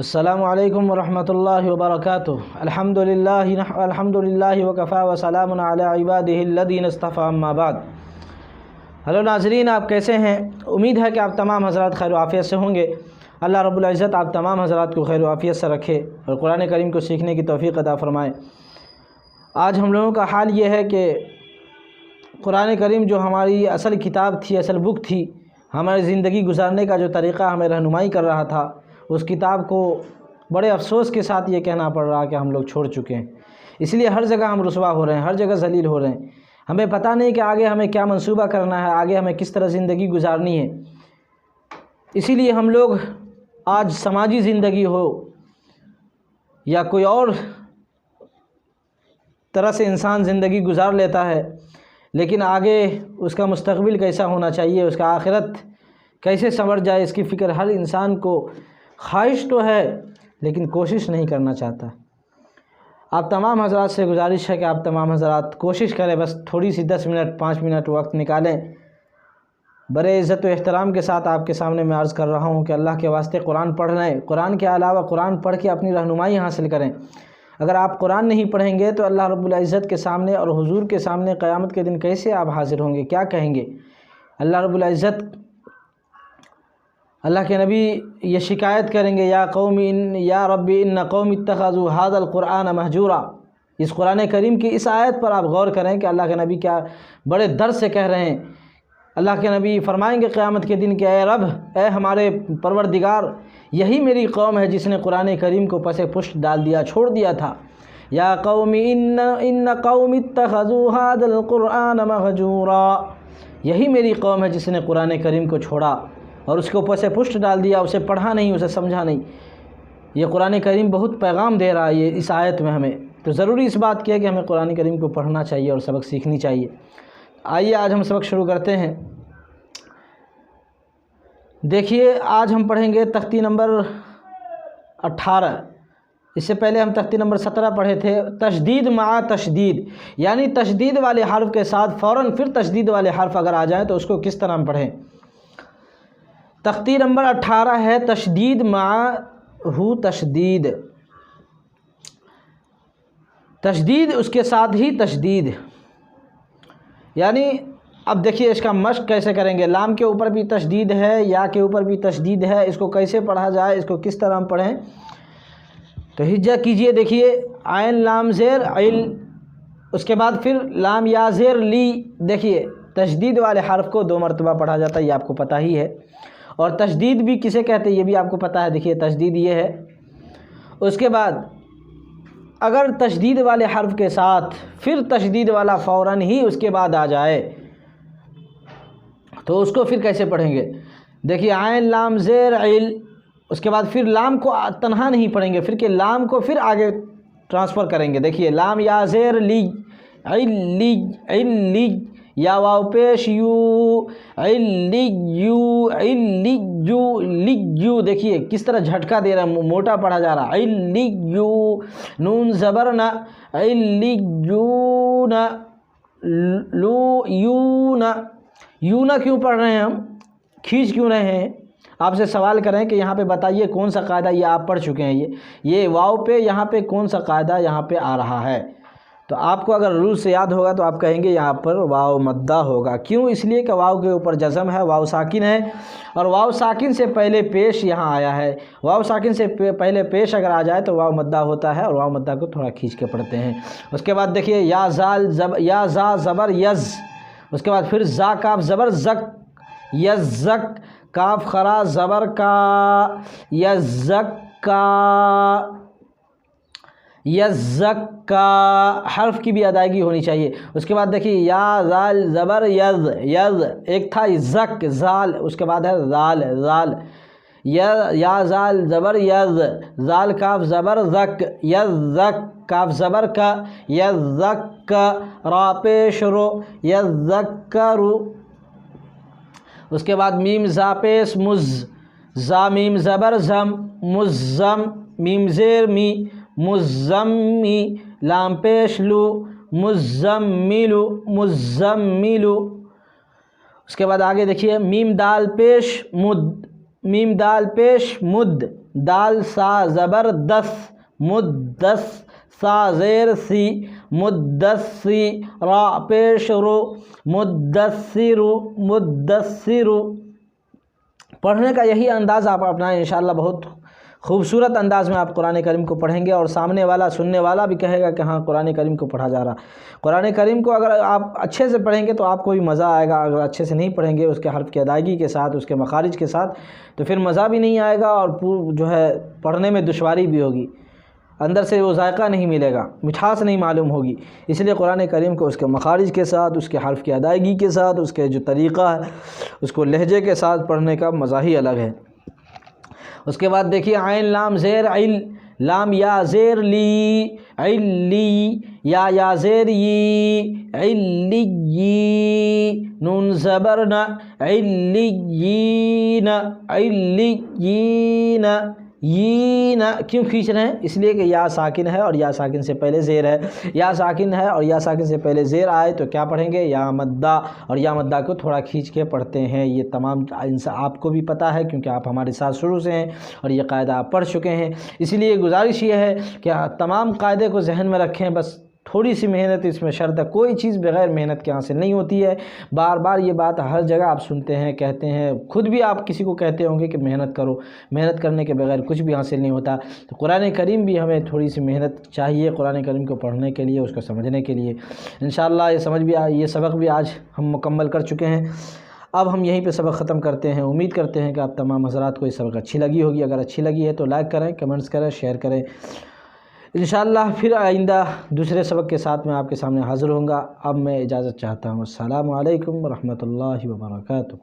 السلام علیکم ورحمۃ اللہ وبرکاتہ۔ الحمدللہ وکفی وسلام علی عبادہ الذین اصطفی، اما بعد۔ ہلو ناظرین، آپ کیسے ہیں؟ امید ہے کہ آپ تمام حضرات خیر و عافیت سے ہوں گے۔ اللہ رب العزت آپ تمام حضرات کو خیر و عافیت سے رکھے اور قرآن کریم کو سیکھنے کی توفیق عطا فرمائے۔ آج ہم لوگوں کا حال یہ ہے کہ قرآن کریم جو ہماری اصل کتاب تھی، اصل بک تھی، ہماری زندگی گزارنے کا جو طریقہ ہمیں رہنمائی کر رہا تھا، اس کتاب کو بڑے افسوس کے ساتھ یہ کہنا پڑ رہا کہ ہم لوگ چھوڑ چکے ہیں۔ اس لیے ہر جگہ ہم رسوا ہو رہے ہیں، ہر جگہ ذلیل ہو رہے ہیں۔ ہمیں پتہ نہیں کہ آگے ہمیں کیا منصوبہ کرنا ہے، آگے ہمیں کس طرح زندگی گزارنی ہے۔ اسی لیے ہم لوگ آج سماجی زندگی ہو یا کوئی اور طرح سے انسان زندگی گزار لیتا ہے، لیکن آگے اس کا مستقبل کیسا ہونا چاہیے، اس کا آخرت کیسے سنور جائے، اس کی فکر ہر انسان کو خواہش تو ہے لیکن کوشش نہیں کرنا چاہتا۔ آپ تمام حضرات سے گزارش ہے کہ آپ تمام حضرات کوشش کریں، بس تھوڑی سی 10 منٹ 5 منٹ وقت نکالیں۔ بڑے عزت و احترام کے ساتھ آپ کے سامنے میں عرض کر رہا ہوں کہ اللہ کے واسطے قرآن پڑھ لیں۔ قرآن کے علاوہ قرآن پڑھ کے اپنی رہنمائی حاصل کریں۔ اگر آپ قرآن نہیں پڑھیں گے تو اللہ رب العزت کے سامنے اور حضور کے سامنے قیامت کے دن کیسے آپ حاضر ہوں گے، کیا کہیں گے؟ اللہ رب العزت، اللہ کے نبی یہ شکایت کریں گے، یا ربی ان قوم اتخذوا هذا القرآن مہجورا۔ اس قرآن کریم کی اس آیت پر آپ غور کریں کہ اللہ کے نبی کیا بڑے درد سے کہہ رہے ہیں۔ اللہ کے نبی فرمائیں گے قیامت کے دن کہ اے رب، اے ہمارے پروردگار، یہی میری قوم ہے جس نے قرآن کریم کو پس پشت ڈال دیا، چھوڑ دیا تھا۔ یا قوم ان قوم اتخذوا هذا القرآن مہجورا، یہی میری قوم ہے جس نے قرآن کریم کو چھوڑا اور اس کو پس پشت ڈال دیا، اسے پڑھا نہیں، اسے سمجھا نہیں۔ یہ قرآن کریم بہت پیغام دے رہا ہے یہ اس آیت میں ہمیں، تو ضروری اس بات کی ہے کہ ہمیں قرآن کریم کو پڑھنا چاہیے اور سبق سیکھنی چاہیے۔ آئیے آج ہم سبق شروع کرتے ہیں۔ دیکھیے آج ہم پڑھیں گے تختی نمبر 18۔ اس سے پہلے ہم تختی نمبر 17 پڑھے تھے۔ تشدید مع تشدید، یعنی تشدید والے حرف کے ساتھ فوراً پھر تشدید والے حرف اگر آ جائیں تو اس کو کس طرح ہم پڑھیں۔ تختی نمبر 18 ہے تشدید مع تشدید، تشدید اس کے ساتھ ہی تشدید، یعنی اب دیکھیے اس کا مشق کیسے کریں گے۔ لام کے اوپر بھی تشدید ہے، یا کے اوپر بھی تشدید ہے، اس کو کیسے پڑھا جائے، اس کو کس طرح ہم پڑھیں، تو ہجہ کیجئے۔ دیکھیے عین لام زیر عل، اس کے بعد پھر لام یا زیر لی۔ دیکھیے تشدید والے حرف کو 2 مرتبہ پڑھا جاتا ہے، یہ آپ کو پتہ ہی ہے، اور تشدید بھی کسے کہتے ہیں یہ بھی آپ کو پتہ ہے۔ دیکھیے تشدید یہ ہے۔ اس کے بعد اگر تشدید والے حرف کے ساتھ پھر تشدید والا فوراً ہی اس کے بعد آ جائے تو اس کو پھر کیسے پڑھیں گے۔ دیکھیے عین لام زیر عل، اس کے بعد پھر لام کو تنہا نہیں پڑھیں گے، پھر کہ لام کو پھر آگے ٹرانسفر کریں گے۔ دیکھیے لام یا زیر لی علی علی، یا واو پیش you Ali you Ali you لی یو۔ دیکھیے کس طرح جھٹکا دے رہا ہے، موٹا پڑھا جا رہا ہے۔ علی یو، نون زبر نہ، علی یو نہ، لو یو نہ۔ یوں نہ کیوں پڑھ رہے ہیں ہم، کھینچ کیوں رہے ہیں؟ آپ سے سوال کریں کہ یہاں پہ بتائیے کون سا قاعدہ، یہ آپ پڑھ چکے ہیں، یہ واو پہ یہاں پہ کون سا قاعدہ یہاں پہ آ رہا ہے؟ تو آپ کو اگر رول سے یاد ہوگا تو آپ کہیں گے یہاں پر واو مدہ ہوگا۔ کیوں؟ اس لیے کہ واو کے اوپر جزم ہے، واو ساکن ہے، اور واو ساکن سے پہلے پیش یہاں آیا ہے۔ واو ساکن سے پہلے پیش اگر آ جائے تو واو مدہ ہوتا ہے، اور واو مدہ کو تھوڑا کھینچ کے پڑھتے ہیں۔ اس کے بعد دیکھیے یا زا زبر یز، اس کے بعد پھر زا کاف زبر زک، یزک، کاف خرا زبر کا، یزک کا، یزک کا، حرف کی بھی ادائیگی ہونی چاہیے۔ اس کے بعد دیکھیے یا زال زبر یز، یز ایک تھا زک زال، اس کے بعد ہے زال زال، یا زال زبر یز، زال کاف زبر زک، یزک، کاف زبر کا، یزک، را پیش رو، یذکرو۔ اس کے بعد میم زا پیش مز، زا میم زبر زم، مزم، میم زیر می، مزمی، لام پیش لو، مزملو، مزملو۔ اس کے بعد آگے دیکھیے میم دال پیش مد، میم دال پیش مد، دال سا زبر دس، مدس سا زیر سی، مدسی را پیش رو، مدثر مدثر۔ پڑھنے کا یہی انداز آپ اپنائیں، انشاءاللہ بہت خوبصورت انداز میں آپ قرآن کریم کو پڑھیں گے، اور سامنے والا سننے والا بھی کہے گا کہ ہاں قرآن کریم کو پڑھا جا رہا۔ قرآن کریم کو اگر آپ اچھے سے پڑھیں گے تو آپ کو بھی مزہ آئے گا، اگر اچھے سے نہیں پڑھیں گے اس کے حرف کی ادائیگی کے ساتھ، اس کے مخارج کے ساتھ، تو پھر مزہ بھی نہیں آئے گا، اور جو ہے پڑھنے میں دشواری بھی ہوگی، اندر سے وہ ذائقہ نہیں ملے گا، مٹھاس نہیں معلوم ہوگی۔ اس لیے قرآن کریم کو اس کے مخارج کے ساتھ، اس کے حرف کی ادائیگی کے ساتھ، اس کے جو طریقہ ہے اس کو لہجے کے ساتھ پڑھنے کا مزہ ہی الگ ہے۔ اس کے بعد دیکھیے عین لام زیر عل، لام یا زیر لی، علی، یا زیر ی، علی، نون زبر ن، علیین، علیین، یین۔ کیوں کھینچ رہے ہیں؟ اس لیے کہ یا ساکن ہے اور یا ساکن سے پہلے زیر ہے، یا ساکن ہے اور یا ساکن سے پہلے زیر آئے تو کیا پڑھیں گے؟ یا مدہ، اور یا مدہ کو تھوڑا کھینچ کے پڑھتے ہیں۔ یہ تمام آپ کو بھی پتہ ہے کیونکہ آپ ہمارے ساتھ شروع سے ہیں اور یہ قاعدہ آپ پڑھ چکے ہیں، اس لیے گزارش یہ ہے کہ تمام قاعدے کو ذہن میں رکھیں، بس تھوڑی سی محنت اس میں شرط ہے، کوئی چیز بغیر محنت کے حاصل نہیں ہوتی ہے۔ بار بار یہ بات ہر جگہ آپ سنتے ہیں، کہتے ہیں، خود بھی آپ کسی کو کہتے ہوں گے کہ محنت کرو، محنت کرنے کے بغیر کچھ بھی حاصل نہیں ہوتا۔ تو قرآن کریم بھی ہمیں تھوڑی سی محنت چاہیے قرآن کریم کو پڑھنے کے لیے، اس کو سمجھنے کے لیے۔ انشاءاللہ یہ سبق بھی آج ہم مکمل کر چکے ہیں۔ اب ہم یہیں پہ سبق ختم کرتے ہیں۔ امید کرتے ہیں کہ آپ تمام حضرات کو یہ سبق اچھی لگی ہوگی، اگر اچھی لگی ہے تو لائک کریں، کمنٹس کریں، شیئر کریں۔ انشاءاللہ پھر آئندہ دوسرے سبق کے ساتھ میں آپ کے سامنے حاضر ہوں گا۔ اب میں اجازت چاہتا ہوں۔ السلام علیکم ورحمۃ اللہ وبرکاتہ۔